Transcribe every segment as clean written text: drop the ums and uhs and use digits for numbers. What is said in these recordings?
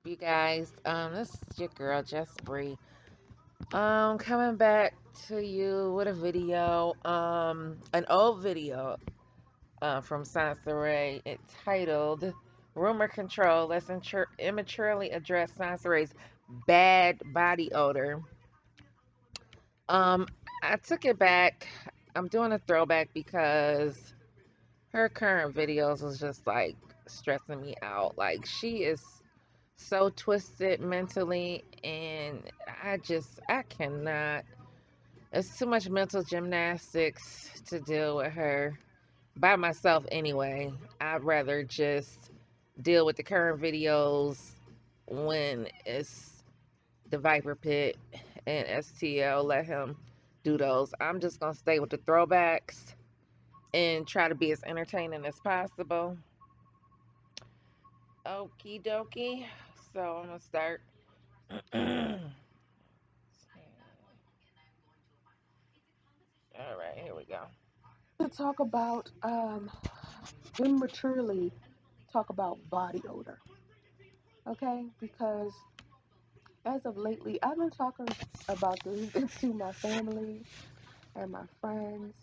You guys? This is your girl, Just Bree. Coming back to you with a video, an old video, from Soncerae entitled "Rumor Control." Let's immaturely address Soncerae's bad body odor. Um, I took it back. I'm doing a throwback because her current videos was just like stressing me out. Like she is so twisted mentally, and I cannot. It's too much mental gymnastics to deal with her by myself anyway. I'd rather just deal with the current videos when it's the Viper Pit and STL. Let him do those. I'm just gonna stay with the throwbacks and try to be as entertaining as possible. Okie dokie. So I'm gonna start. All right, here we go. To talk about immaturely talk about body odor, okay? Because as of lately, I've been talking about this to my family and my friends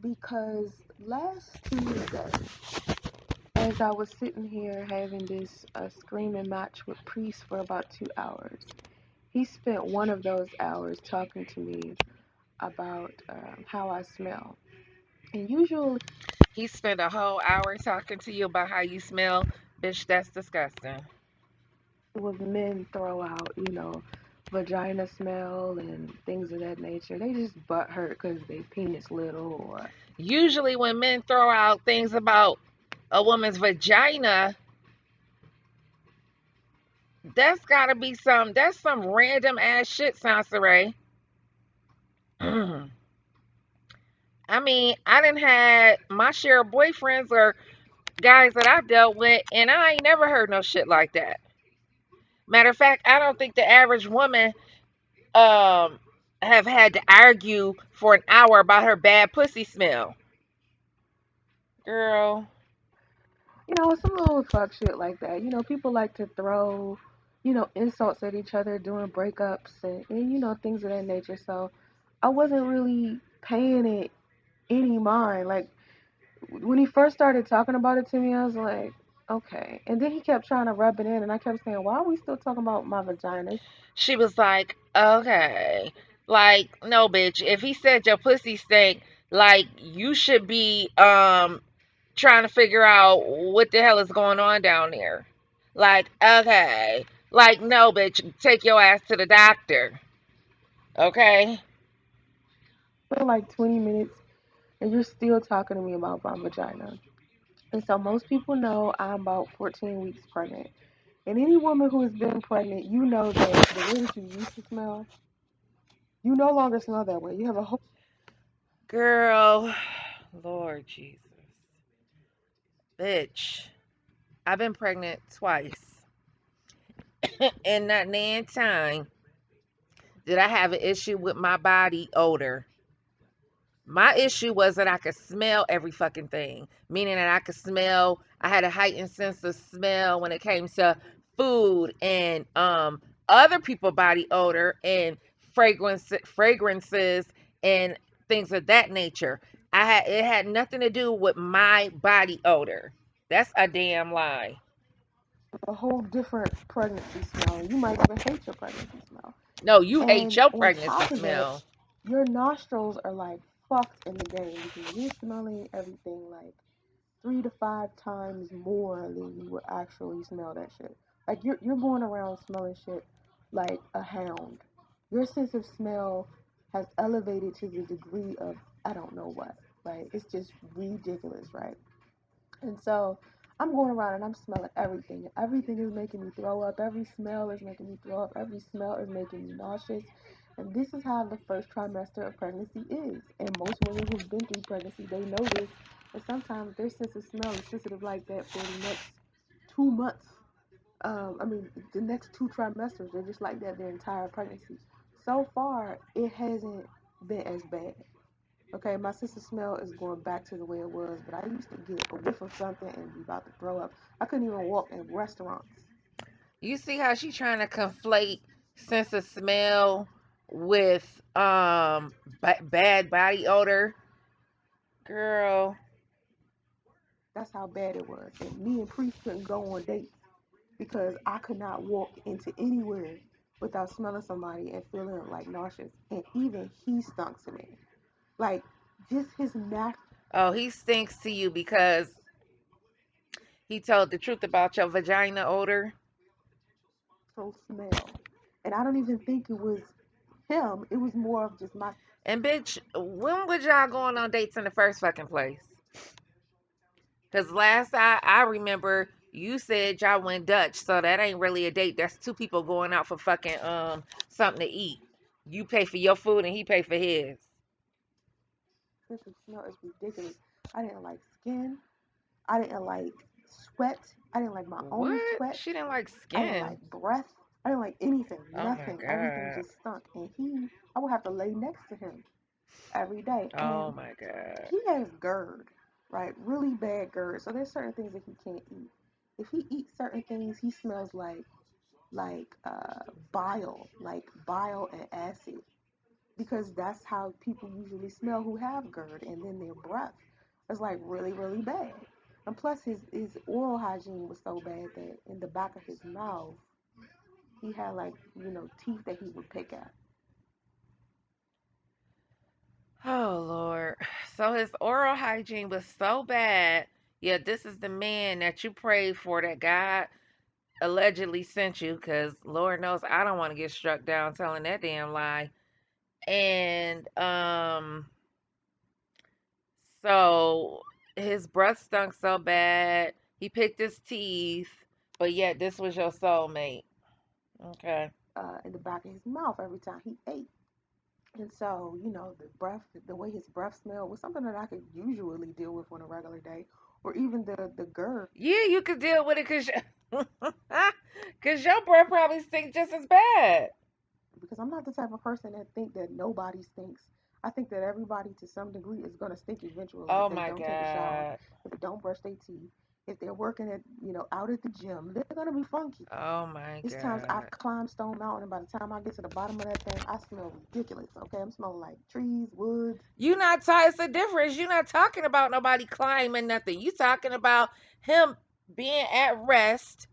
because last Tuesday, as I was sitting here having this screaming match with Priest for about 2 hours, he spent one of those hours talking to me about how I smell. And usually, He spent a whole hour talking to you about how you smell. Bitch, that's disgusting. with men throw out, vagina smell and things of that nature, they just butt hurt because they penis little or Usually, when men throw out things about a woman's vagina, that's gotta be that's some random ass shit, Sansaray. I mean, I didn't had my share of boyfriends or guys that I dealt with, and I ain't never heard no shit like that. Matter of fact, I don't think the average woman um have had to argue for an hour about her bad pussy smell. Girl, some little fuck shit like that. People like to throw, insults at each other during breakups and things of that nature. So I wasn't really paying it any mind. Like when he first started talking about it to me, I was like, okay. And then he kept trying to rub it in, and I kept saying, why are we still talking about my vagina? she was like, okay. Like, no, bitch. If he said your pussy stink, like, you should be trying to figure out what the hell is going on down there. Like, okay. Like, no, bitch. Take your ass to the doctor. Okay? For like 20 minutes, and you're still talking to me about my vagina. And so most people know I'm about 14 weeks pregnant. And any woman who has been pregnant, you know that the way that you used to smell, you no longer smell that way. You have a whole Girl, Lord Jesus. Bitch. I've been pregnant twice. And not nan time did I have an issue with my body odor. My issue was that I could smell every fucking thing, meaning that I could smell. I had a heightened sense of smell when it came to food and other people body odor and fragrances and things of that nature. It had nothing to do with my body odor. That's a damn lie. a whole different pregnancy smell. And you might even hate your pregnancy smell. No, you hate And your on pregnancy top of that, smell. your nostrils are like fucked in the game because you're smelling everything like 3 to 5 times more than you would actually smell that shit. Like you're going around smelling shit like a hound. Your sense of smell has elevated to the degree of I don't know what. Like it's just ridiculous, right? And so I'm going around and I'm smelling everything. Everything is making me throw up. Every smell is making me throw up. Every smell is making me nauseous. And this is how the first trimester of pregnancy is. And most women who've been through pregnancy, they know this. And sometimes their sense of smell is sensitive like that for the next 2 months. The next two trimesters, they're just like that their entire pregnancy. So far, it hasn't been as bad. Okay, my sense of smell is going back to the way it was, but I used to get a whiff of something and be about to throw up. I couldn't even walk in restaurants. You see how she trying to conflate sense of smell with bad body odor, girl. That's how bad it was. And me and Priest couldn't go on dates because I could not walk into anywhere without smelling somebody and feeling like nauseous. And even he stunk to me. Like just his natural Oh, he stinks to you because he told the truth about your vagina odor. smell. And I don't even think it was him. It was more of just my And bitch, when would y'all going on dates in the first fucking place? Cause last I remember you said y'all went Dutch, so that ain't really a date. That's two people going out for fucking something to eat. You pay for your food and he pay for his. sense of smell is ridiculous. I didn't like skin. I didn't like sweat. I didn't like my own What? sweat. She didn't like I didn't like skin. breath. I didn't like anything, Oh my nothing. Everything god. just stunk. And I would have to lay next to him every day. Oh And my god. he has GERD, right? Really bad GERD. So there's certain things that he can't eat. If he eats certain things, he smells like bile and acid, because that's how people usually smell who have GERD, and then their breath is like really, really bad. And plus, his oral hygiene was so bad that in the back of his mouth, he had like teeth that he would pick at. Oh Lord. So his oral hygiene was so bad. Yeah, this is the man that you prayed for that God allegedly sent you, because Lord knows I don't want to get struck down telling that damn lie. And so his breath stunk so bad, he picked his teeth, but yet this was your soulmate. Okay. In the back of his mouth every time he ate. And so, the way his breath smelled was something that I could usually deal with on a regular day, or even the GERD, Yeah, you could deal with it because cause your breath probably stinks just as bad. because I'm not the type of person that think that nobody stinks. I think that everybody to some degree is gonna stink eventually if Oh they my don't take a shower, God. if they don't brush their teeth, if they're working out at the gym, they're gonna be funky. Oh my It's times I've God. climbed Stone Mountain, and by the time I get to the bottom of that thing, I smell ridiculous. Okay, I'm smelling like trees, woods. You not it's a difference. You're not talking about nobody climbing nothing. You talking about him being at rest,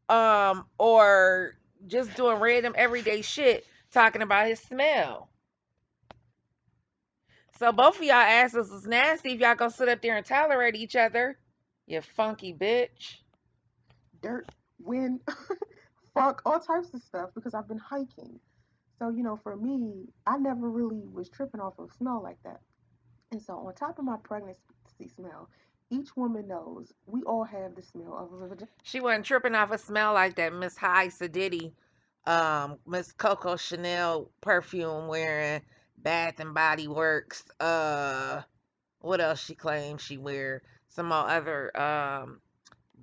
or just doing random everyday shit, talking about his smell. So both of y'all asses is nasty if y'all gonna sit up there and tolerate each other. You funky bitch. Dirt, wind, funk, all types of stuff because I've been hiking. So, for me, I never really was tripping off of smell like that. And so, on top of my pregnancy smell, each woman knows we all have the smell of a vagina. She wasn't tripping off a smell like that Miss High Sedity, Miss Coco Chanel perfume wearing, Bath and Body Works. What else she claims she wear? Some more other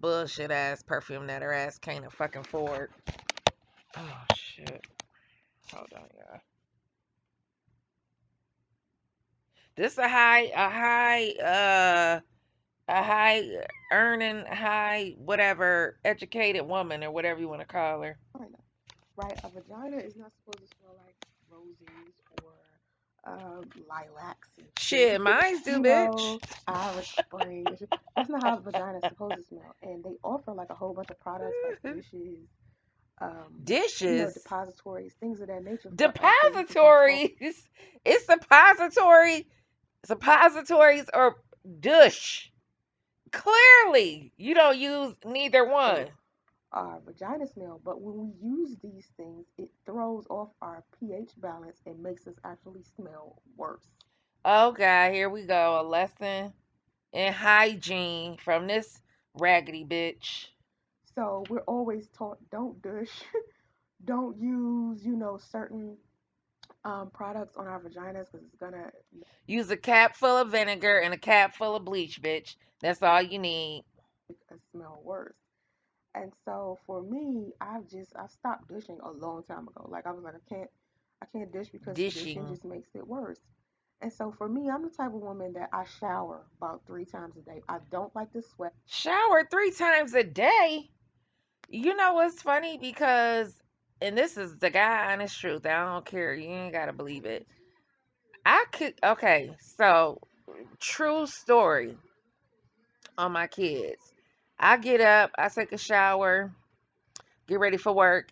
bullshit ass perfume that her ass can't fucking afford. Oh shit. Hold on, y'all. This a high earning, high whatever educated woman or whatever you want to call her. Right? A vagina is not supposed to smell like roses or lilacs and shit. Shit, mine's do, you bitch. know, Irish Spring. And shit. That's not how a vagina is supposed to smell. And they offer like a whole bunch of products like dishes, Dishes. depositories, things of that nature for us so we can control. Depositories. It's suppository. Suppositories or douche. Clearly, you don't use neither one. Our vagina smell, but when we use these things, it throws off our pH balance and makes us actually smell worse. Oh God, here we go. A lesson in hygiene from this raggedy bitch. So we're always taught don't douche, don't use, certain products on our vaginas because it's gonna Use a cap full of vinegar and a cap full of bleach, bitch. That's all you need. make us smell worse. And so for me, I stopped dishing a long time ago. Like I was like, I can't dish because dishing Dishing. just makes it worse. And so for me, I'm the type of woman that I shower about 3 times a day. I don't like to sweat. Shower 3 times a day. You know what's funny? Because, and this is the guy honest truth. I don't care. You ain't gotta believe it. I could. Okay, so true story on my kids. I get up, I take a shower, get ready for work,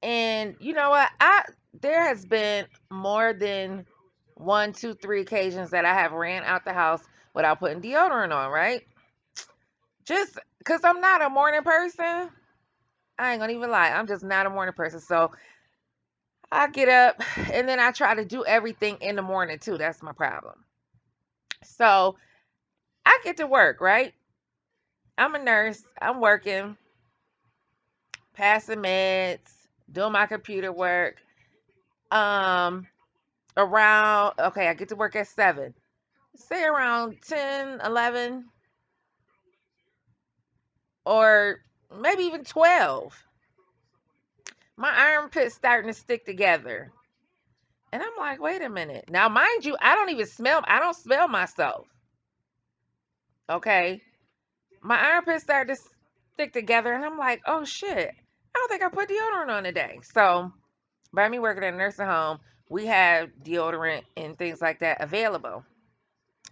and you know what? I There has been more than one, two, three occasions that I have ran out the house without putting deodorant on. Right? Just because I'm not a morning person. I ain't gonna even lie. I'm just not a morning person. So I get up and then I try to do everything in the morning too. That's my problem. So I get to work, right? I'm a nurse. I'm working, passing meds, doing my computer work. Um, Around, okay, I get to work at 7. Say around 10, 11, or maybe even 12. My armpits starting to stick together. And I'm like, wait a minute. Now, mind you, I don't smell myself. Okay. My armpits started to stick together, and I'm like, oh shit. I don't think I put deodorant on today. So, by me working at a nursing home, we have deodorant and things like that available.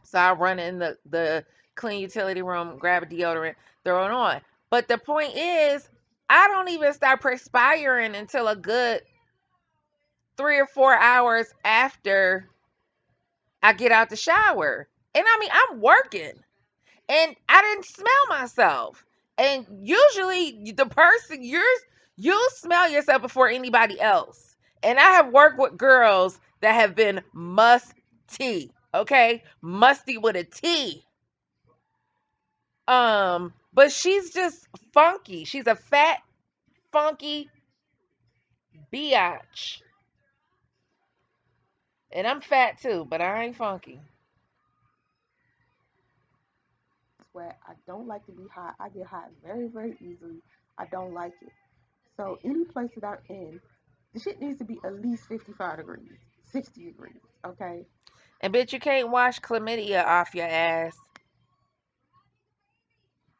So I run in the clean utility room, grab a deodorant, throw it on. But the point is, I don't even start perspiring until a good 3 or 4 hours after I get out the shower. And I mean, I'm working and I didn't smell myself. And usually the person you smell yourself before anybody else. And I have worked with girls that have been musty, okay? Musty with a T. But she's just funky. She's a fat, funky biatch. And I'm fat too, but I ain't funky. Sweat. I don't like to be hot. I get hot very, very easily. I don't like it. So any place that I'm in, the shit needs to be at least 55 degrees, 60 degrees, okay? And bitch, you can't wash chlamydia off your ass.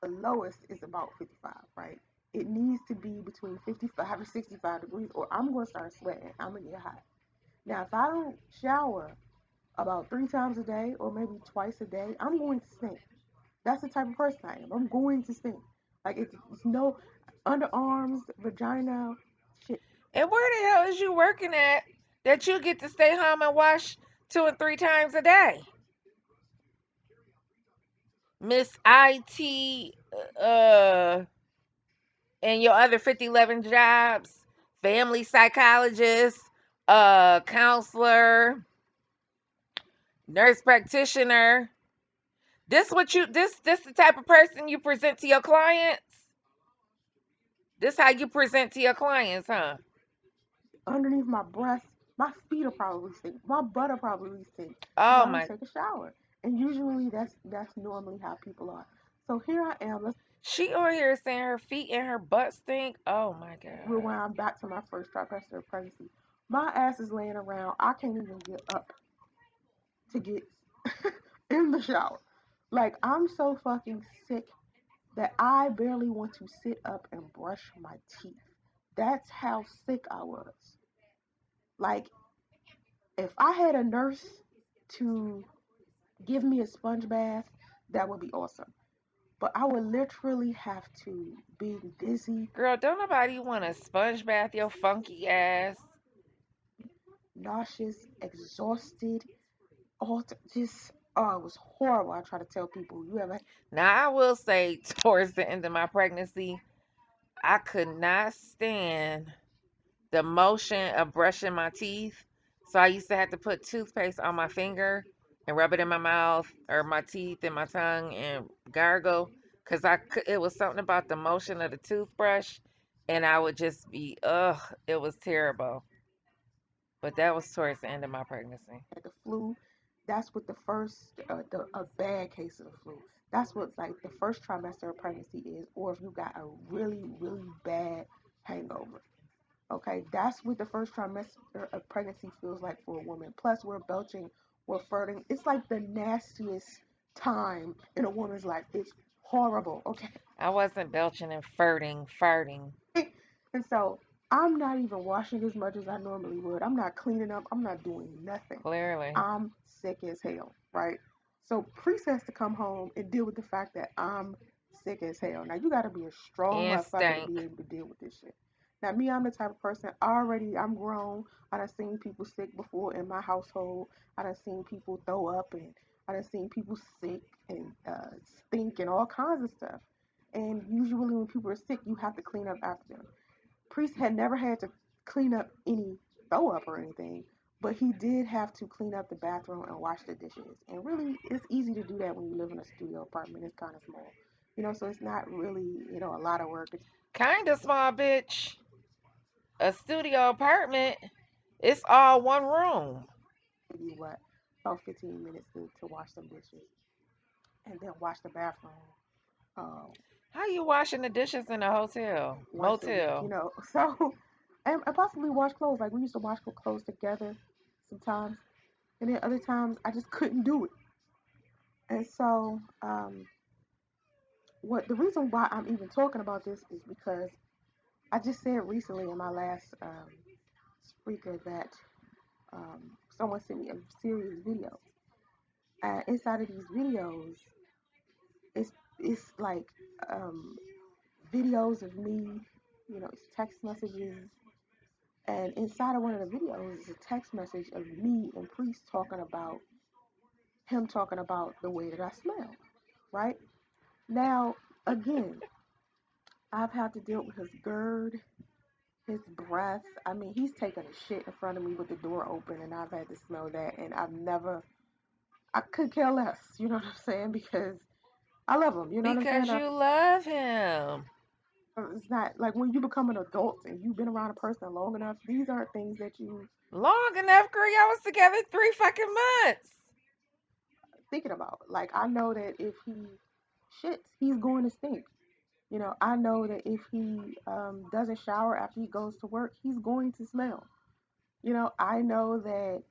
The lowest is about 55, right? It needs to be between 55 and 65 degrees, or I'm going to start sweating. I'm going to get hot. Now, if I don't shower about 3 times a day or maybe twice a day, I'm going to stink. That's the type of person I am. I'm going to stink. Like, it's no underarms, vagina, shit. And where the hell is you working at that you get to stay home and wash 2 and 3 times a day? Miss IT, and your other 5011 jobs, family psychologist, counselor, nurse practitioner. This the type of person you present to your clients? This how you present to your clients, huh? Underneath my breast, my feet will probably stink. My butt will probably stink because Oh I don't my, take a shower. And usually that's normally how people are. So here I am. Let's she on here saying her feet and her butt stink. Oh my god. rewind back to my first trimester of pregnancy. My ass is laying around. I can't even get up to get in the shower. Like I'm so fucking sick that I barely want to sit up and brush my teeth. That's how sick I was. Like if I had a nurse to give me a sponge bath, that would be awesome. But I would literally have to be dizzy, Girl, don't nobody want to sponge bath your funky ass. nauseous, exhausted, just oh, it was horrible. I try to tell people you ever Now I will say towards the end of my pregnancy, I could not stand the motion of brushing my teeth. So I used to have to put toothpaste on my finger and rub it in my mouth or my teeth and my tongue and gargle because it was something about the motion of the toothbrush, and I would just be ugh, it was terrible. But that was towards the end of my pregnancy. had the flu, that's what the first a bad case of the flu. That's what like the first trimester of pregnancy is, or if you got a really really bad hangover. Okay, that's what the first trimester of pregnancy feels like for a woman. Plus, we're belching, we're farting. It's like the nastiest time in a woman's life. It's horrible. Okay, I wasn't belching and farting. And so I'm not even washing as much as I normally would. I'm not cleaning up. I'm not doing nothing. Clearly. I'm sick as hell, right? So Priest has to come home and deal with the fact that I'm sick as hell. Now you got to be a strong And motherfucker to be stank. able to deal with this shit. Now me, I'm the type of person I'm grown. I done seen people sick before in my household. I done seen people throw up and I done seen people sick and stink and all kinds of stuff. And usually when people are sick, you have to clean up after them. Priest had never had to clean up any throw up or anything, but he did have to clean up the bathroom and wash the dishes. And really, it's easy to do that when you live in a studio apartment. It's kind of small, so it's not really, a lot of work. It's Kind of small, bitch. A studio apartment. It's all one room. maybe what, about 15 minutes to wash some dishes and then wash the bathroom uh, How you washing the dishes in a hotel? once a week, Motel. So, and possibly wash clothes. Like we used to wash clothes together sometimes, and then other times I just couldn't do it. And so, what the reason why I'm even talking about this is because I just said recently in my last speaker that someone sent me a series of videos. Inside of these videos, it's like um, videos of me, it's text messages, and inside of one of the videos is a text message of me and Priest talking about the way that I smell, right? Now, again, I've had to deal with his GERD, his breath. I mean, he's taken a shit in front of me with the door open, and I've had to smell that, and I could care less, you know what I'm saying? Because I love him, you know what I'm Because saying? you love him. It's not like when you become an adult and you've been around a person long enough, these aren't things that you Long enough, girl. Y'all was together 3 fucking months. thinking about. Like, I know that if he shits, he's going to stink. I know that if he doesn't shower after he goes to work, he's going to smell. I know that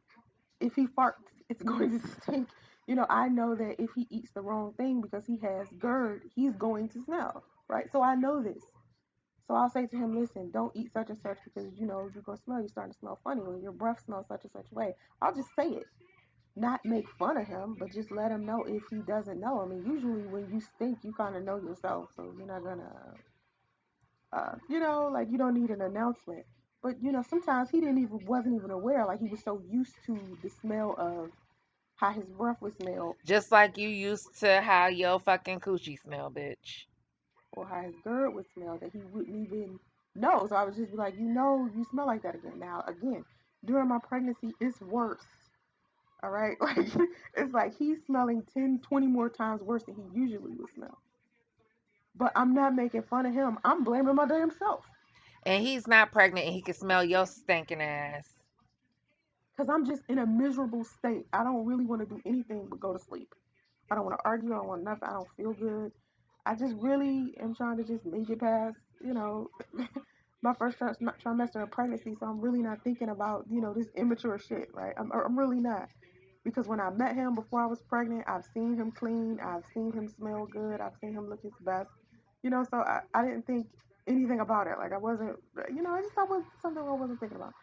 if he farts, it's going to stink. I know that if he eats the wrong thing because he has GERD, he's going to smell, right? So I know this. So I'll say to him, listen, don't eat such and such because, you're going to smell. You're starting to smell funny when your breath smells such and such way. I'll just say it. Not make fun of him, but just let him know if he doesn't know. I mean, usually when you stink, you kind of know yourself. So you're not going to, like you don't need an announcement. But, sometimes wasn't even aware. Like he was so used to the smell of how his breath would smell Just like you used to how your fucking coochie smell, bitch. or how his GERD would smell that he wouldn't even know. So I was just be like, you smell like that again. Now, again, during my pregnancy, it's worse. All right. Like, it's like he's smelling 10, 20 more times worse than he usually would smell. But I'm not making fun of him. I'm blaming my damn self. And he's not pregnant and he can smell your stinking ass. Because I'm just in a miserable state. I don't really want to do anything but go to sleep. I don't want to argue. I don't want nothing. I don't feel good. I just really am trying to just make it past, my first trimester of pregnancy. So I'm really not thinking about, this immature shit, right? I'm really not. Because when I met him before I was pregnant, I've seen him clean. I've seen him smell good. I've seen him look his best. So I didn't think anything about it. Like I wasn't, I just thought it was something I wasn't thinking about.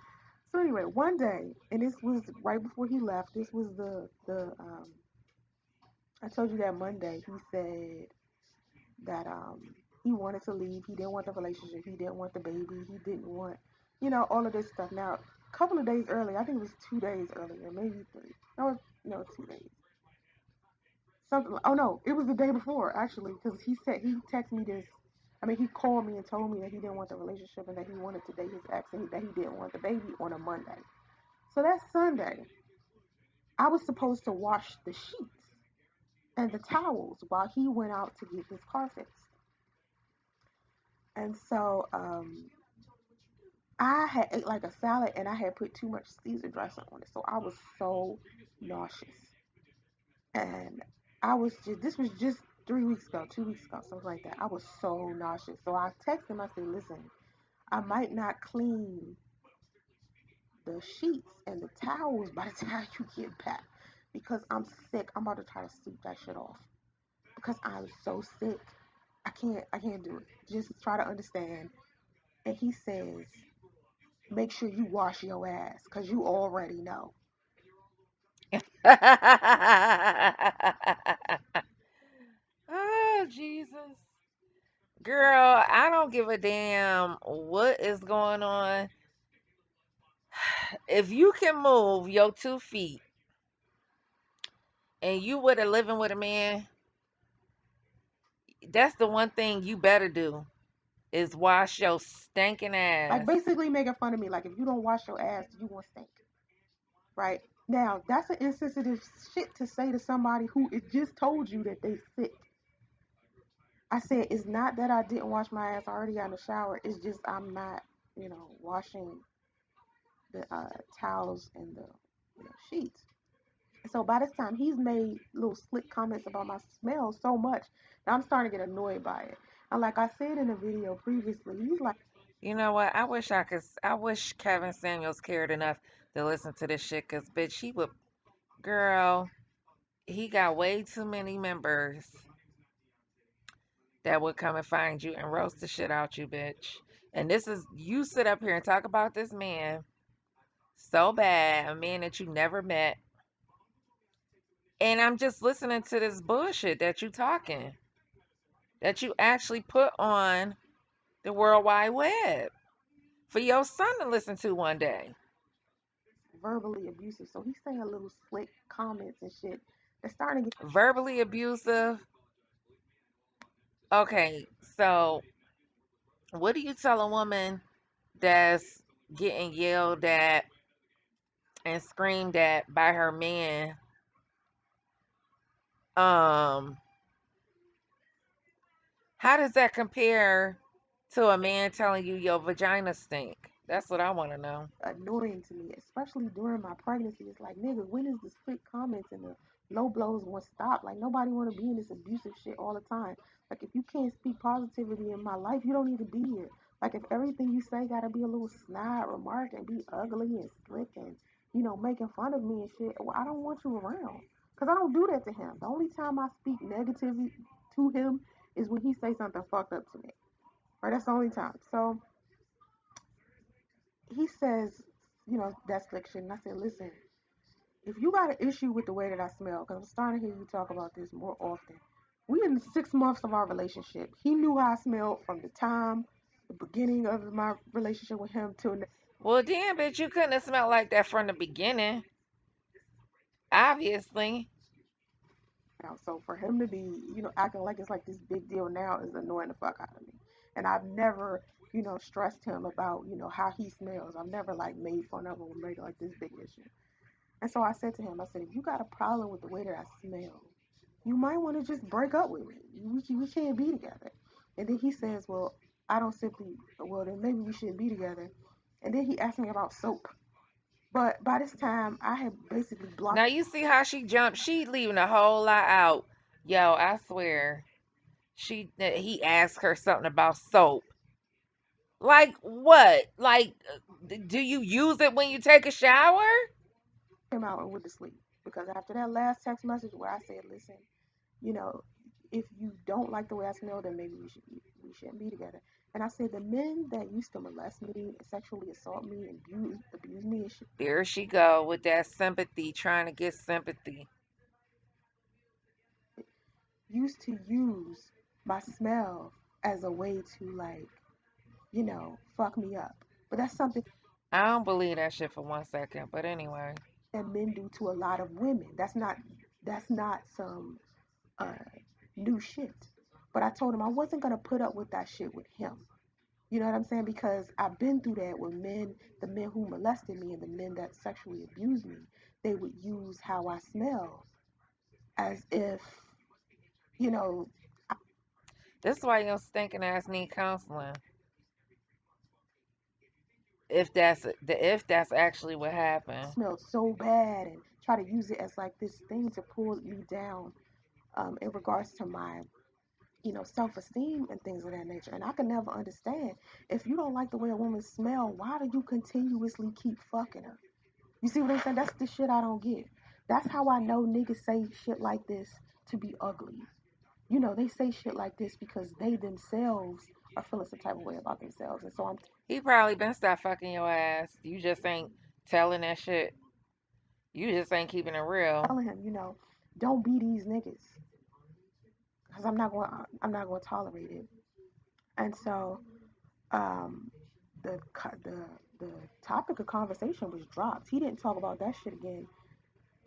So anyway, one day, and this was right before he left. This was the I told you that Monday he said that he wanted to leave. He didn't want the relationship. He didn't want the baby. He didn't want, all of this stuff. Now, a couple of days earlier, I think it was 2 days earlier, maybe three. No, 2 days. Something. Oh no, it was the day before actually, because he texted me this. I mean, he called me and told me that he didn't want the relationship and that he wanted to date his ex and that he didn't want the baby on a Monday. So that Sunday, I was supposed to wash the sheets and the towels while he went out to get his car fixed. And so I had ate like a salad and I had put too much Caesar dressing on it. So I was so nauseous. And this was just 3 weeks ago, 2 weeks ago, something like that. I was so nauseous. So I texted him, I said, listen, I might not clean the sheets and the towels by the time you get back because I'm sick. I'm about to try to sleep that shit off because I'm so sick. I can't do it. Just try to understand. and he says, make sure you wash your ass because you already know. Oh, Jesus. Girl, I don't give a damn what is going on. If you can move your 2 feet and you with a living with a man, that's the one thing you better do is wash your stinking Like ass. basically making fun of me. Like if you don't wash your ass, you gonna stink. Right? Now that's an insensitive shit to say to somebody who it just told you that they sick. I said it's not that I didn't wash my ass. I already got in the shower. It's just I'm not, washing the towels and the sheets. So by this time, he's made little slick comments about my smell so much that I'm starting to get annoyed by it. And like I said in the video previously, he's like, You know what? I wish Kevin Samuels cared enough to listen to this shit, cause bitch, he would, girl, he got way too many members that would come and find you and roast the shit out you, bitch. And this is, you sit up here and talk about this man so bad, a man that you never met. And I'm just listening to this bullshit that you talking, that you actually put on the World Wide Web for your son to listen to one day. verbally abusive. So he's saying little slick comments and shit. That's starting to get Verbally abusive. Okay, so what do you tell a woman that's getting yelled at and screamed at by her man? Um, how does that compare to a man telling you your vagina stink? That's what I want to know. annoying to me, especially during my pregnancy. It's like, nigga, when is the slick comments and the low blows gonna stop? Like nobody wanna be in this abusive shit all the time. Like if you can't speak positivity in my life, you don't need to be here. Like if everything you say gotta be a little snide remark and be ugly and slick and making fun of me and shit, well, I don't want you around. Cause I don't do that to him. The only time I speak negatively to him is when he say something fucked up to me. Right? That's the only time. So he says, that's slick shit. And I said, listen, if you got an issue with the way that I smell, because I'm starting to hear you talk about this more often. We in the 6 months of our relationship. He knew how I smelled from the beginning of my relationship with him till now. Well, damn, bitch, you couldn't have smelled like that from the beginning, obviously. So for him to be, acting like it's like this big deal now is annoying the fuck out of me. And I've never, stressed him about, how he smells. I've never like made fun of him or made like this big issue. And so I said to him, I said, if you got a problem with the way that I smell, you might want to just break up with me. We can't be together. And then he says, well, I don't simply, well, then maybe we shouldn't be together. And then he asked me about soap. But by this time, I had basically Now blocked you see how she jumped. She leaving a whole lot out. Yo, I swear. He asked her something about soap. Like what? Like, do you use it when you take a shower? him out and went to sleep. Because after that last text message where I said, listen, you know, if you don't like the way I smell, then maybe we shouldn't be together. And I said the men that used to molest me, sexually assault me, and abuse me and shit, There she go with that sympathy, trying to get sympathy. used to use my smell as a way to like, fuck me up. But that's something I don't believe that shit for 1 second. But anyway, that men do to a lot of women. That's not some uh new shit. But I told him I wasn't gonna put up with that shit with him. You know what I'm saying? Because I've been through that with men, the men who molested me and the men that sexually abused me. They would use how I smell as if, you know, this is why your stinking ass need counseling. If that's actually what I happened. smelled so bad and try to use it as like this thing to pull me down in regards to my, self-esteem and things of that nature. And I can never understand if you don't like the way a woman smell, why do you continuously keep fucking her? You see what I'm saying? That's the shit I don't get. That's how I know niggas say shit like this to be ugly. They say shit like this because they themselves are feeling some type of way about themselves. And so I'm He probably been stop fucking your ass. You just ain't telling that shit. You just ain't keeping it real. telling him, don't be these niggas, because I'm not going to tolerate it. And so um, the the the topic of conversation was dropped. He didn't talk about that shit again.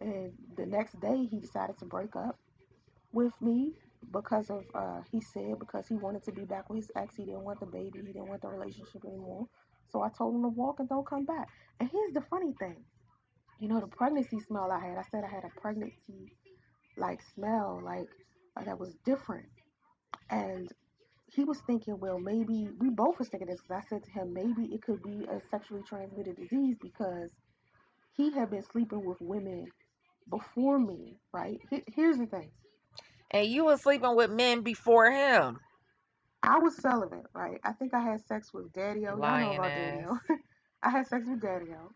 And the next day, he decided to break up with me because of he said because he wanted to be back with his ex. He didn't want the baby. He didn't want the relationship anymore. So I told him to walk and don't come back. And here's the funny thing. The pregnancy smell I said I had a pregnancy like smell that was different. And he was thinking, well, maybe we both was thinking this because I said to him, maybe it could be a sexually transmitted disease because he had been sleeping with women before me, right? Here's the thing. And you was sleeping with men before him. I was celibate, right? I think I had sex with Daddy-O. Y'all know Lying about ass. Daddy-O. I had sex with Daddy-O.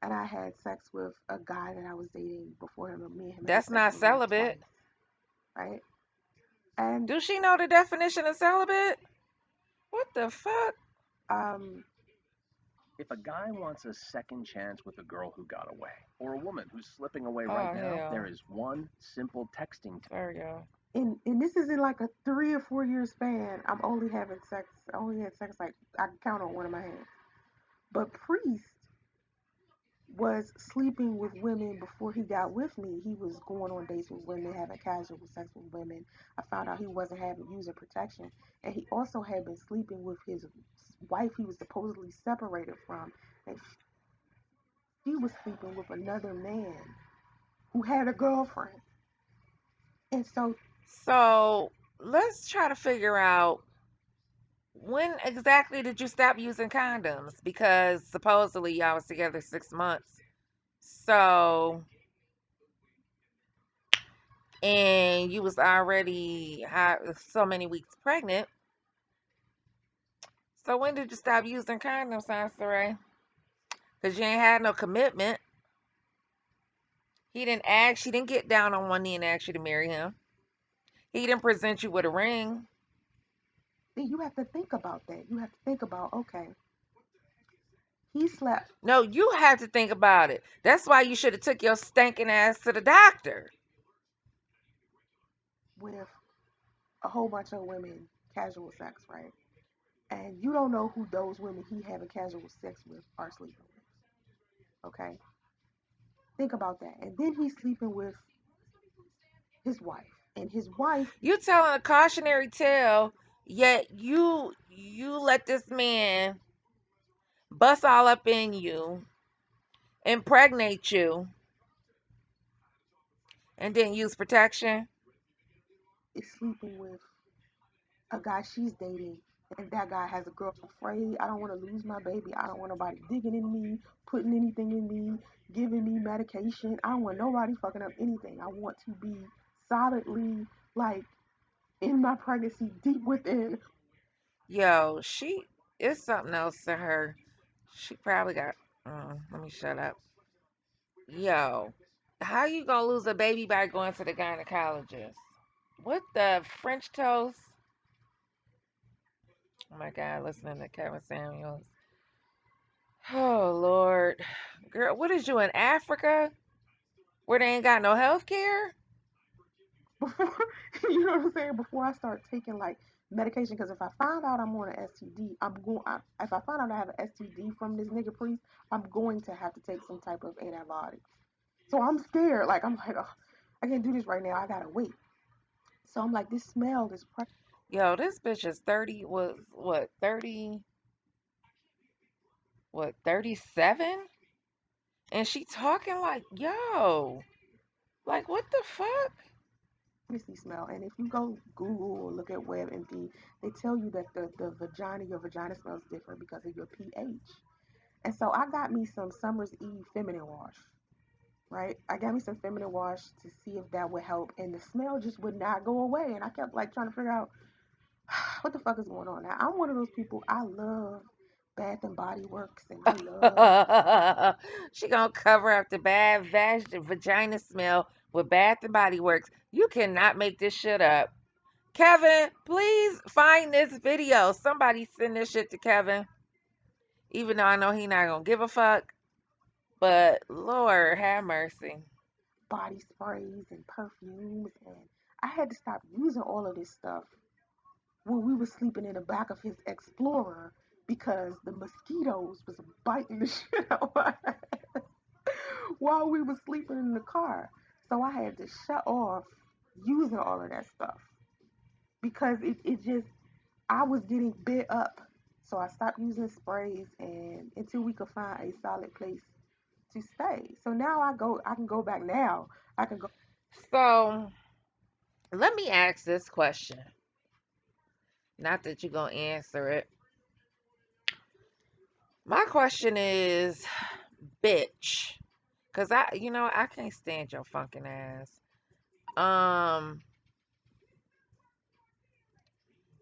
And I had sex with a guy that I was dating before him. And me and him had That's sex not maybe celibate. twice, right? And Do she know the definition of celibate? What the fuck? um, If a guy wants a second chance with a girl who got away, or a woman who's slipping away right Oh now, there hell. is one simple texting. Sorry, y'all. and this is in like a 3 or 4 year span. I'm only having sex. I only had sex like I can count on one of my hands. But Priest was sleeping with women before he got with me. He was going on dates with women, having casual sex with women. I found out he wasn't having user protection, and he also had been sleeping with his wife he was supposedly separated from, and she was sleeping with another man who had a girlfriend. And so So let's try to figure out when exactly did you stop using condoms? Because supposedly y'all was together 6 months. So and you was already so many weeks pregnant. So when did you stop using condoms, Soncerae? Because you ain't had no commitment. He didn't ask. She didn't get down on one knee and ask you to marry him. He didn't present you with a ring. then you have to think about that. You have to think about, okay, he slept No, you have to think about it. That's why you should have took your stinking ass to the doctor. with a whole bunch of women, casual sex, right? And you don't know who those women he having casual sex with are sleeping with. Okay? Think about that. And then he's sleeping with his wife. And his wife, You telling a cautionary tale, yet you let this man bust all up in you, impregnate you, and didn't use protection. is sleeping with a guy she's dating, and that guy has a girl. I'm afraid I don't want to lose my baby. I don't want nobody digging in me, putting anything in me, giving me medication. I don't want nobody fucking up anything. I want to be solidly like in my pregnancy, deep within. Yo, she it's something else to her. She probably got. Let me shut up. Yo, how you gonna lose a baby by going to the gynecologist? What the French toast? Oh my God, listening to Kevin Samuels. Oh Lord, girl, what is you in Africa where they ain't got no health care? Before you know what I'm saying, before I start taking like medication, because if I find out I'm on an STD, if I find out I have an STD from this nigga Priest, I'm going to have to take some type of antibiotic. So I'm scared. Like I'm like, oh, I can't do this right now. I gotta wait. So I'm like, this smell, this Yo, this bitch is 30, was what, 30, what, 37? And she talking like, yo, like what the fuck? pregnancy smell. And if you go Google or look at WebMD, they tell you that your vagina smells different because of your pH. And so I got me some Summer's Eve feminine wash, right? I got me some feminine wash to see if that would help, and the smell just would not go away. And I kept like trying to figure out what the fuck is going on. Now I'm one of those people. I love Bath and Body Works, and I love She gonna cover up the bad vagina smell with Bath and Body Works. You cannot make this shit up. Kevin, please find this video. Somebody send this shit to Kevin. Even though I know he not gonna give a fuck. But Lord have mercy. body sprays and perfumes, and I had to stop using all of this stuff when we were sleeping in the back of his Explorer because the mosquitoes was biting the shit out of my ass while we were sleeping in the car. So I had to shut off using all of that stuff because it just I was getting bit up. So I stopped using sprays and until we could find a solid place to stay. So now I can go back now. I can go So let me ask this question. Not that you're gonna answer it. My question is, bitch. Cause I can't stand your fucking ass. Um,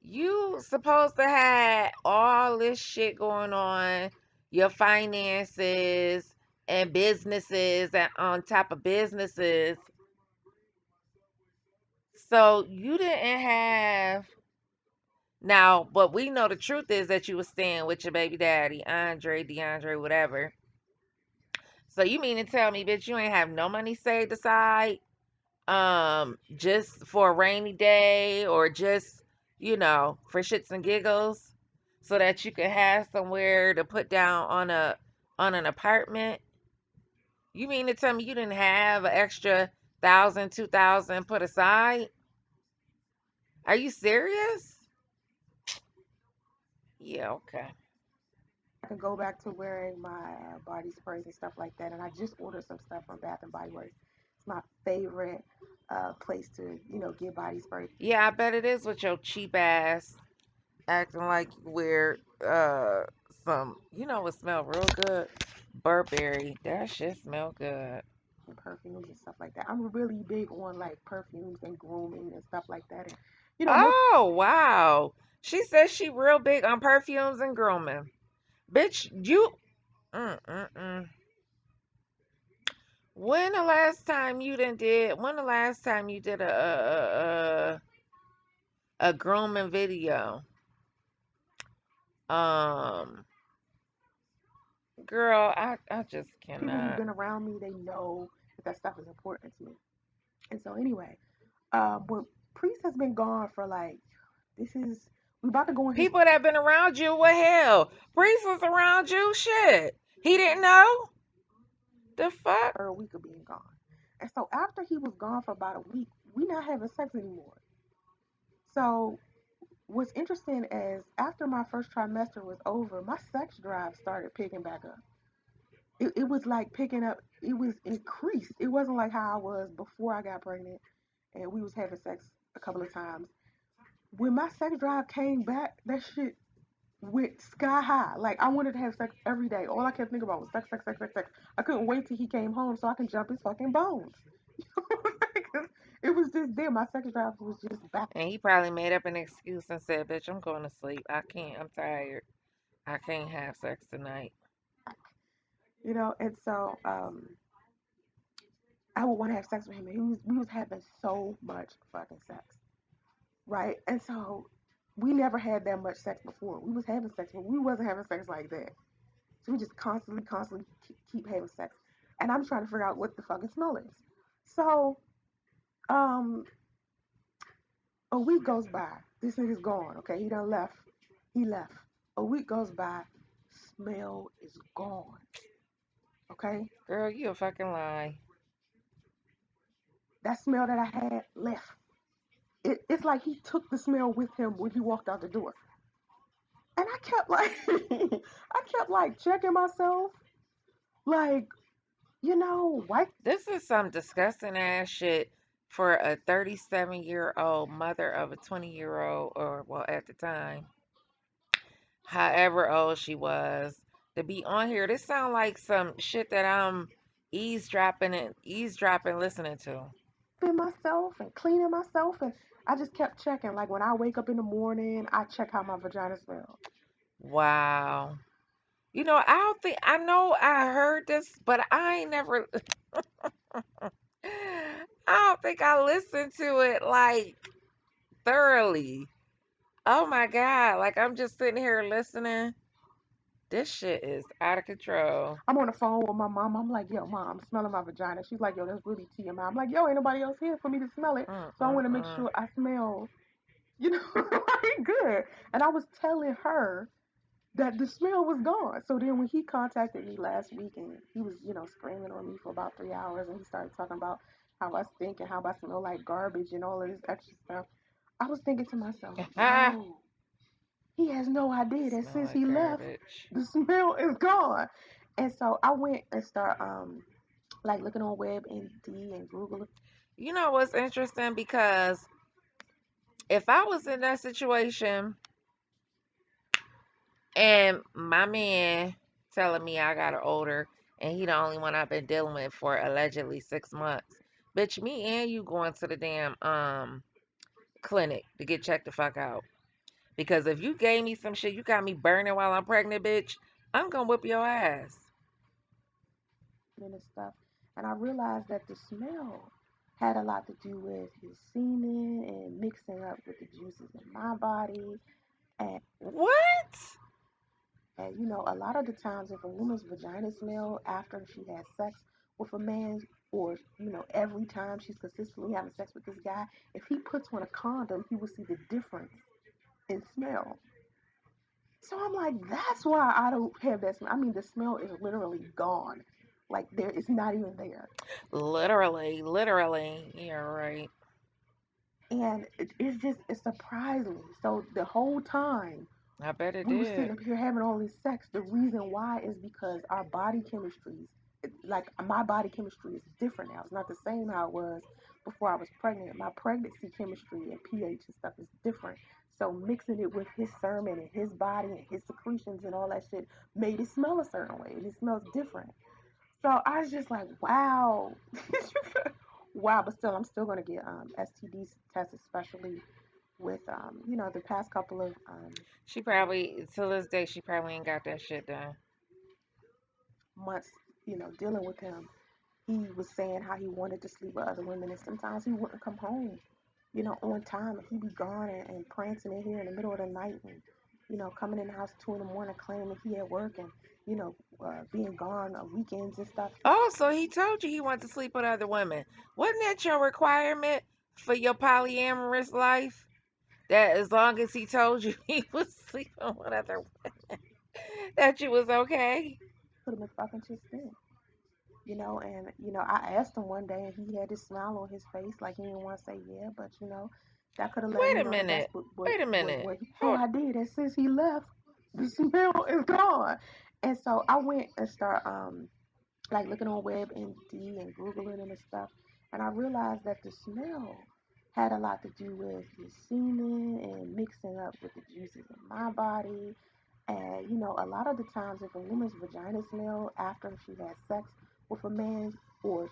you supposed to have all this shit going on, your finances and businesses and on top of businesses. So you didn't have now, but we know the truth is that you was staying with your baby daddy, Andre, DeAndre, whatever. So you mean to tell me, bitch, you ain't have no money saved aside, just for a rainy day or just, for shits and giggles, so that you could have somewhere to put down on an apartment? You mean to tell me you didn't have an extra 1,000, 2,000 put aside? Are you serious? Yeah, okay. I can go back to wearing my body sprays and stuff like that. And I just ordered some stuff from Bath and Body Works. It's my favorite place to get body spray. Yeah, I bet it is with your cheap ass acting like you wear some, what smell real good? Burberry. That shit smell good. And perfumes and stuff like that. I'm really big on like perfumes and grooming and stuff like that. And most Oh, wow. She says she real big on perfumes and grooming. Bitch, you mm. When the last time you did a grooming video? Um Girl, I just people who've cannot. been around me, they know that stuff is important to me. And so anyway, but Priest has been gone for like this is we about to go on his People that been around you, what hell? Priest was around you, shit. He didn't know? The fuck? third week of being gone. And so after he was gone for about a week, we not having sex anymore. So what's interesting is after my first trimester was over, my sex drive started picking back up. It was like picking up, it was increased. It wasn't like how I was before I got pregnant and we was having sex a couple of times. When my sex drive came back, that shit went sky high. Like I wanted to have sex every day. All I kept thinking about was sex, sex, sex, sex, sex. I couldn't wait till he came home so I can jump his fucking bones. It was just there. My sex drive was just back. And he probably made up an excuse and said, bitch, I'm going to sleep. I can't. I'm tired. I can't have sex tonight. And so I would want to have sex with him. And we was having so much fucking sex, right? And so we never had that much sex before. We was having sex, but we wasn't having sex like that. So we just constantly keep having sex. And I'm trying to figure out what the fucking smell is. So, um, a week goes by. This nigga's gone, okay? He done left. He left. A week goes by. Smell is gone, okay? Girl, you a fucking lie. That smell that I had left. It's like he took the smell with him when he walked out the door. And I kept like, I kept like checking myself, like, why This is some disgusting ass shit for a 37-year-old mother of a 20-year-old, or, well, at the time, however old she was, to be on here. This sound like some shit that I'm eavesdropping listening to. myself and cleaning myself? And I just kept checking. Like when I wake up in the morning, I check how my vagina smells. Wow. I don't think I know I heard this, but I ain't never I don't think I listened to it like thoroughly. Oh my God. Like I'm just sitting here listening. This shit is out of control. I'm on the phone with my mom. I'm like, yo, mom, I'm smelling my vagina. She's like, yo, that's really TMI. I'm like, yo, ain't nobody else here for me to smell it. So I want to make Mm-mm-mm. sure I smell, like good. And I was telling her that the smell was gone. So then when he contacted me last week and he was, screaming on me for about 3 hours and he started talking about how I stink and how I smell like garbage and all of this extra stuff, I was thinking to myself, yo, he has no idea that Smell since like he left, garbage. the smell is gone. And so I went and started like looking on WebMD and Google. You know what's interesting? Because if I was in that situation and my man telling me I got an older and he the only one I've been dealing with for allegedly 6 months, bitch, me and you going to the damn clinic to get checked the fuck out. Because if you gave me some shit, you got me burning while I'm pregnant, bitch, I'm gonna whip your ass. And stuff. And I realized that the smell had a lot to do with his semen and mixing up with the juices in my body. And, What? a lot of the times if a woman's vagina smell after she has sex with a man, or, every time she's consistently having sex with this guy, if he puts on a condom, he will see the difference in smell. So I'm like, that's why I don't have that smell. I mean, the smell is literally gone. Like, there, it's not even there. Literally, literally. You're right. And it surprised me. So the whole time I bet it we were sitting did. up here having all this sex, the reason why is because our body chemistries, like my body chemistry is different now. It's not the same how it was before I was pregnant. My pregnancy chemistry and pH and stuff is different. So mixing it with his semen and his body and his secretions and all that shit made it smell a certain way. And it smells different. So I was just like, wow. Wow, but still, I'm still going to get STD tests, especially with, the past couple of She probably, to this day, she probably ain't got that shit done. months, dealing with him. He was saying how he wanted to sleep with other women, and sometimes he wouldn't come home, on time, and he'd be gone and prancing in here in the middle of the night, and coming in the house 2 in the morning, claiming he at work, and being gone on weekends and stuff. Oh, so he told you he wanted to sleep with other women. Wasn't that your requirement for your polyamorous life? That as long as he told you he was sleeping with other women, that you was okay? Could have been fucking just then. And I asked him one day, and he had this smile on his face, like he didn't want to say yeah, but that could have let Wait me a know that that's minute. Wait a minute. what he had no Hold. idea that since he left, the smell is gone. And so I went and started like looking on WebMD and Googling and stuff, and I realized that the smell had a lot to do with his semen and mixing up with the juices in my body. And a lot of the times, if a woman's vagina smell after she has sex with a man, or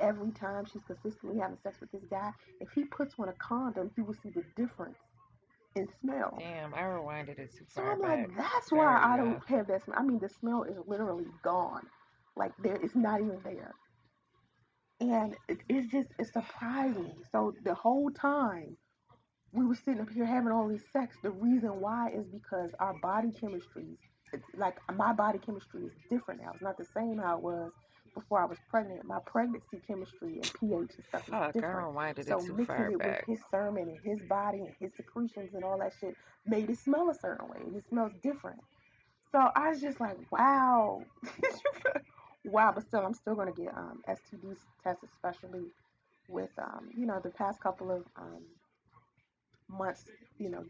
every time she's consistently having sex with this guy, if he puts on a condom, he will see the difference in smell. Damn, I rewinded it too So far I'm like, back. that's why Sorry, I don't y'all. have that smell. I mean, the smell is literally gone. Like there, it's not even there. And it surprised me. So the whole time we were sitting up here having all this sex, the reason why is because our body chemistries, like my body chemistry is different now. It's not the same how it was before I was pregnant. My pregnancy chemistry and pH and stuff is Fuck, I different. rewinded it So too mixing far it with back. his semen and his body and his secretions and all that shit made it smell a certain way. And it smells different. So I was just like, wow. Wow, but still, I'm still going to get STD tests, especially with, the past couple of months,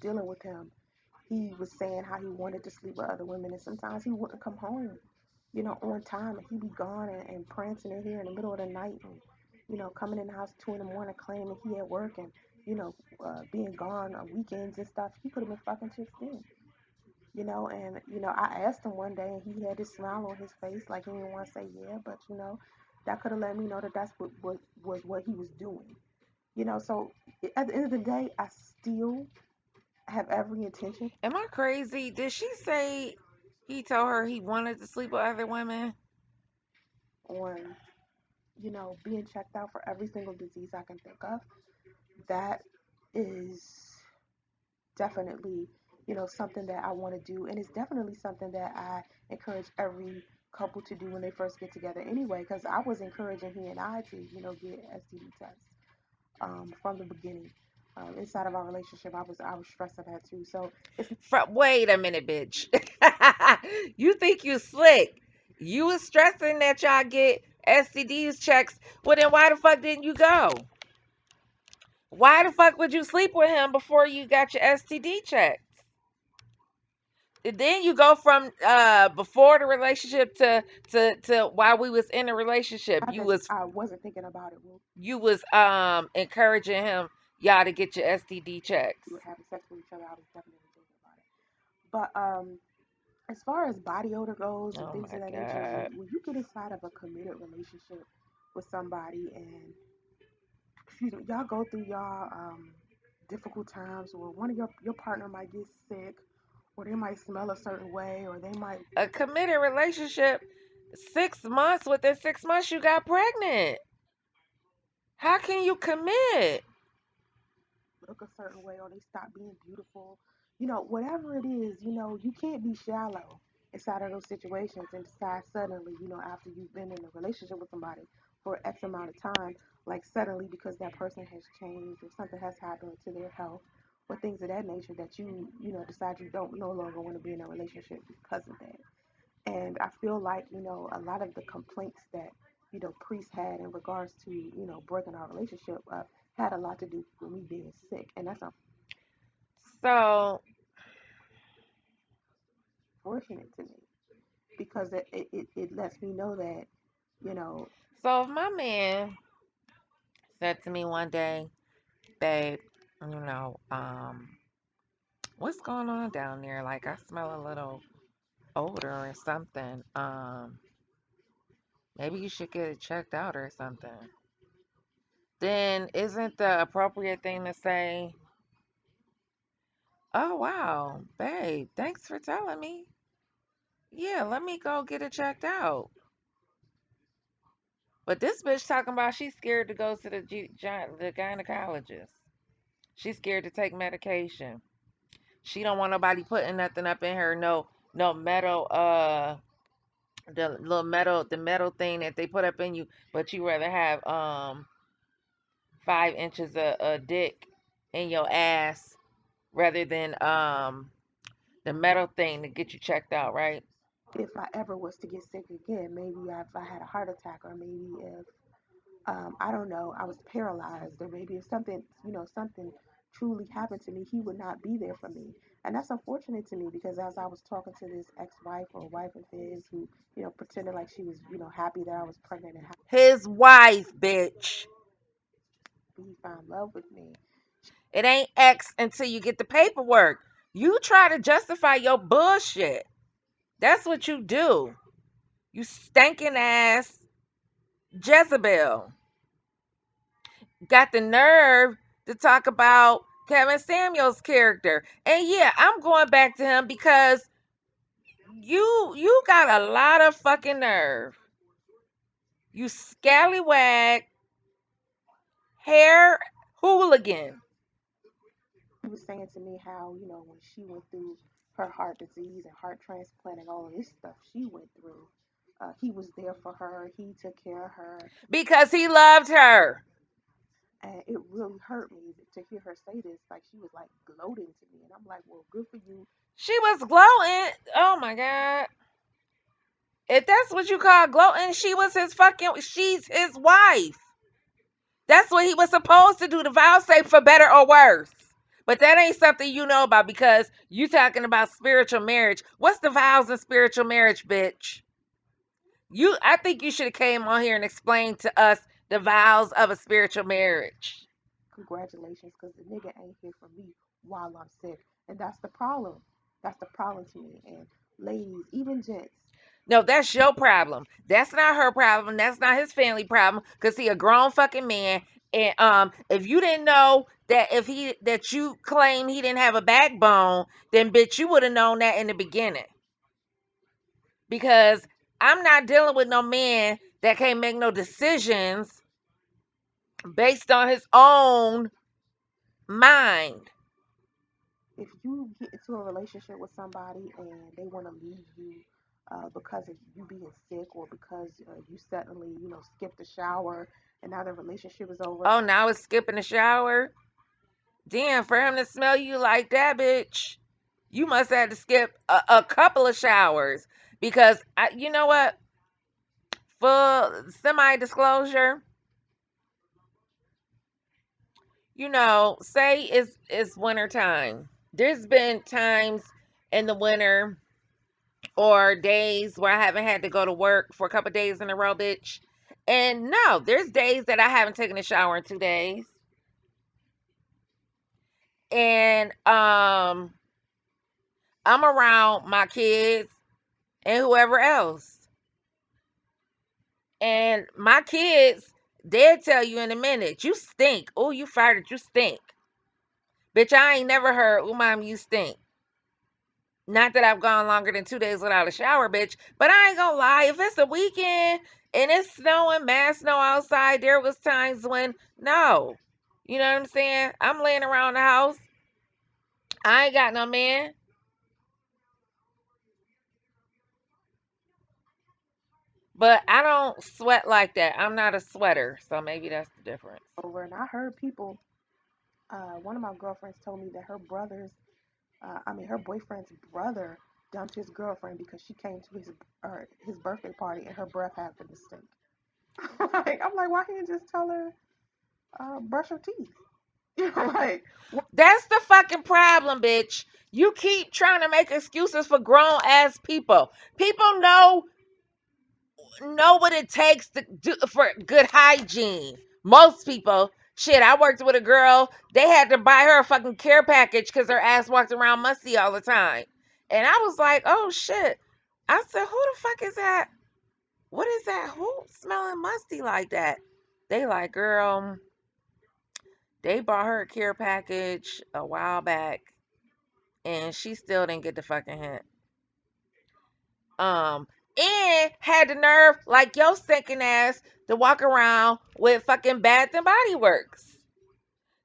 dealing with him. He was saying how he wanted to sleep with other women, and sometimes he wouldn't come home, on time, and he'd be gone and prancing in here in the middle of the night, and coming in the house 2 in the morning, claiming he at work, and being gone on weekends and stuff. He could have been fucking chicks then. And I asked him one day, and he had this smile on his face, like he didn't want to say yeah, but that could have let me know that that's what was what he was doing. So at the end of the day, I still have every intention Am I crazy? Did she say he told her he wanted to sleep with other women? on, being checked out for every single disease I can think of. That is. definitely, something that I want to do, and it's definitely something that I encourage every couple to do when they first get together anyway, because I was encouraging he and I to, get STD tests from the beginning. Inside of our relationship, I was stressing that too. So it's Wait a minute, bitch. You think you slick? You was stressing that y'all get STDs checks. Well, then why the fuck didn't you go? Why the fuck would you sleep with him before you got your STD checked? Then you go from before the relationship to while we was in a relationship. not You that was I wasn't thinking about it. Well, you was encouraging him y'all to get your STD checks. we were having sex with each other. I was definitely thinking about it. But as far as body odor goes and Oh things my of that nature, when god. when you get inside of a committed relationship with somebody, and excuse me, y'all go through y'all difficult times, or one of your partner might get sick, or they might smell a certain way, or they might A committed relationship, 6 months, within 6 months you got pregnant. How can you commit? look a certain way, or they stop being beautiful. Whatever it is, you can't be shallow inside of those situations and decide suddenly, after you've been in a relationship with somebody for X amount of time, like suddenly because that person has changed or something has happened to their health or things of that nature, that decide you don't no longer want to be in a relationship because of that. And I feel like, a lot of the complaints that, priests had in regards to, breaking our relationship up had a lot to do with me being sick. And that's So unfortunate to me because it lets me know that, you know, so if my man said to me one day, babe, you know, what's going on down there? Like I smell a little odor or something. Maybe you should get it checked out or something. Then isn't the appropriate thing to say, oh wow, babe, thanks for telling me. Yeah, let me go get it checked out. But this bitch talking about she's scared to go to the gynecologist. She's scared to take medication. She don't want nobody putting nothing up in her. No metal. The metal thing that they put up in you. But you rather have 5 inches of dick in your ass rather than the metal thing to get you checked out, right? if I ever was to get sick again, maybe if I had a heart attack, or maybe if, I don't know, I was paralyzed, or maybe if something, something truly happened to me, he would not be there for me. And that's unfortunate to me because as I was talking to this ex-wife or wife of his who, pretended like she was, happy that I was pregnant and happy His wife, bitch. he found love with me. It ain't X until you get the paperwork. You try to justify your bullshit. That's what you do. You stinking ass Jezebel. Got the nerve to talk about Kevin Samuel's character. And yeah, I'm going back to him because you got a lot of fucking nerve. You scallywag hair hooligan. She was saying to me how, when she went through her heart disease and heart transplant and all of this stuff she went through, he was there for her. He took care of her. Because he loved her. And it really hurt me to hear her say this. Like, she was like gloating to me. And I'm like, well, good for you. She was gloating. Oh my God. If that's what you call gloating, she's his wife. That's what he was supposed to do. The vow say for better or worse. But that ain't something you know about because you talking about spiritual marriage. What's the vows in spiritual marriage, bitch? I think you should have came on here and explained to us the vows of a spiritual marriage. Congratulations, because the nigga ain't here for me while I'm sick. And that's the problem. That's the problem to me. And ladies, even gents, No, that's your problem. That's not her problem. That's not his family problem. Cause he a grown fucking man. And if you didn't know that you claim he didn't have a backbone, then bitch, you would have known that in the beginning. Because I'm not dealing with no man that can't make no decisions based on his own mind. if you get into a relationship with somebody and they want to leave you because of you being sick or because you suddenly, skipped a shower and now the relationship is over. Oh, now it's skipping the shower. Damn, for him to smell you like that, bitch, you must have to skip a couple of showers because you know what? For semi disclosure, say it's winter time. There's been times in the winter or days where I haven't had to go to work for a couple of days in a row, bitch. And no, there's days that I haven't taken a shower in 2 days. And I'm around my kids and whoever else. And my kids, they'll tell you in a minute, you stink. Oh, you farted, you stink. Bitch, I ain't never heard, oh, mom, you stink. Not that I've gone longer than 2 days without a shower, bitch. But I ain't gonna lie, if it's a weekend and it's snowing, mad snow outside, there was times when, no. You know what I'm saying? I'm laying around the house. I ain't got no man. But I don't sweat like that. I'm not a sweater. So maybe that's the difference. Over, and I heard people. One of my girlfriends told me that her boyfriend's brother dumped his girlfriend because she came to his birthday party and her breath happened to stink. I'm like, why can't you just tell her brush her teeth? Like That's the fucking problem, bitch. You keep trying to make excuses for grown ass people. People know what it takes to do for good hygiene. Most people. Shit, I worked with a girl. They had to buy her a fucking care package because her ass walked around musty all the time. And I was like, oh shit. I said, who the fuck is that? What is that? Who smelling musty like that? They like, girl, they bought her a care package a while back and she still didn't get the fucking hint. Um, and had the nerve, like your stinking ass, to walk around with fucking Bath and Body Works,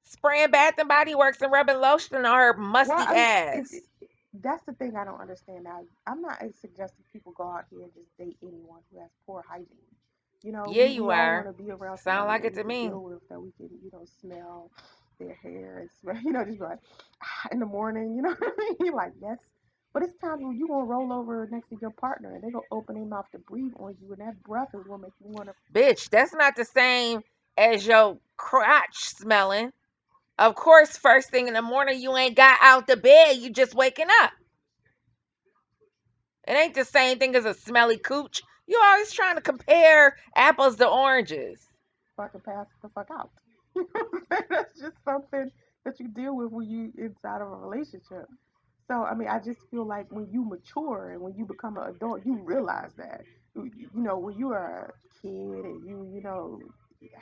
spraying Bath and Body Works and rubbing lotion on her Well, musty I mean, ass. that's the thing I don't understand now. I'm not suggesting people go out here and just date anyone who has poor hygiene. Yeah, We you all want are. to be around Sound somebody like that it we to can me. deal with, that we can, smell their hair and smell, just be like, in the morning, what I mean? Like, yes. But it's times when you gonna roll over next to your partner and they gonna open their mouth to breathe on you, and that breath is gonna make you wanna. Bitch, that's not the same as your crotch smelling. Of course, first thing in the morning, you ain't got out the bed. You just waking up. It ain't the same thing as a smelly cooch. You always trying to compare apples to oranges. Fucking pass the fuck out. That's just something that you deal with when you inside of a relationship. So I mean, I just feel like when you mature and when you become an adult, you realize that. When you are a kid and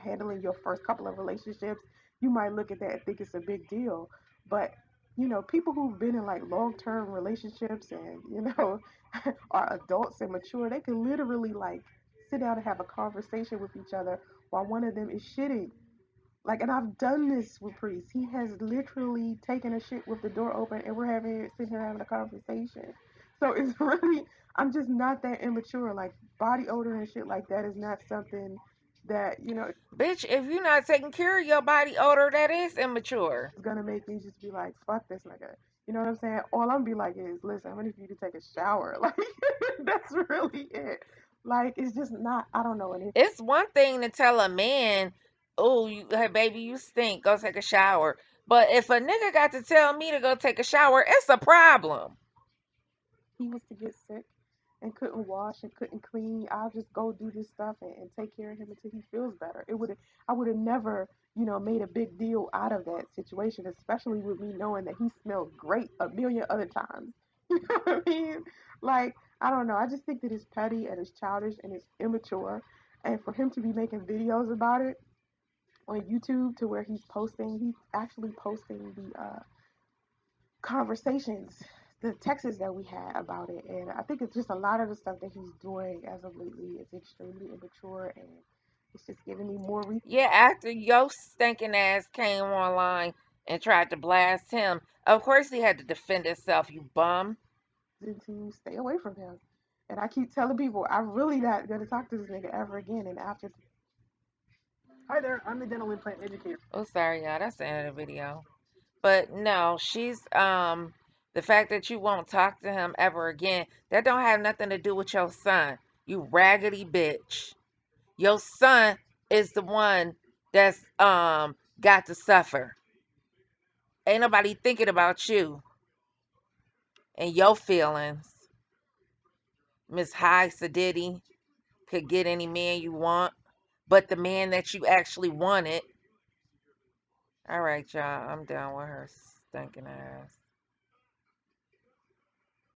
handling your first couple of relationships, you might look at that and think it's a big deal. But people who've been in like long-term relationships and are adults and mature, they can literally like sit down and have a conversation with each other while one of them is shitting. Like, and I've done this with Priest. He has literally taken a shit with the door open, and we're sitting here having a conversation. So it's really, I'm just not that immature. Like body odor and shit like that is not something that Bitch, if you're not taking care of your body odor, that is immature. is gonna make me just be like, fuck this nigga. You know what I'm saying? All I'm gonna be like is, listen, I'm gonna need you to take a shower. Like that's really it. Like it's just not. I don't know. And It's one thing to tell a man, oh, hey, baby, you stink. Go take a shower. But if a nigga got to tell me to go take a shower, it's a problem. he was to get sick and couldn't wash and couldn't clean, I'll just go do this stuff and take care of him until he feels better. I would have never, made a big deal out of that situation, especially with me knowing that he smelled great a million other times. You know what I mean? Like, I don't know. I just think that it's petty and it's childish and it's immature. And for him to be making videos about it on YouTube to where he's actually posting the conversations, the texts that we had about it. And I think it's just a lot of the stuff that he's doing as of lately is extremely immature and it's just giving me more reason. Yeah, after your stinking ass came online and tried to blast him. Of course he had to defend himself, you bum. To stay away from him. And I keep telling people, I'm really not gonna talk to this nigga ever again. And after, Hi there, I'm the dental implant educator. Oh, sorry, y'all. That's the end of the video. But no, she's the fact that you won't talk to him ever again, that don't have nothing to do with your son. You raggedy bitch. Your son is the one that's got to suffer. Ain't nobody thinking about you and your feelings. Miss High Sadiddy could get any man you want, but the man that you actually wanted. All right, y'all. I'm done with her stinking ass.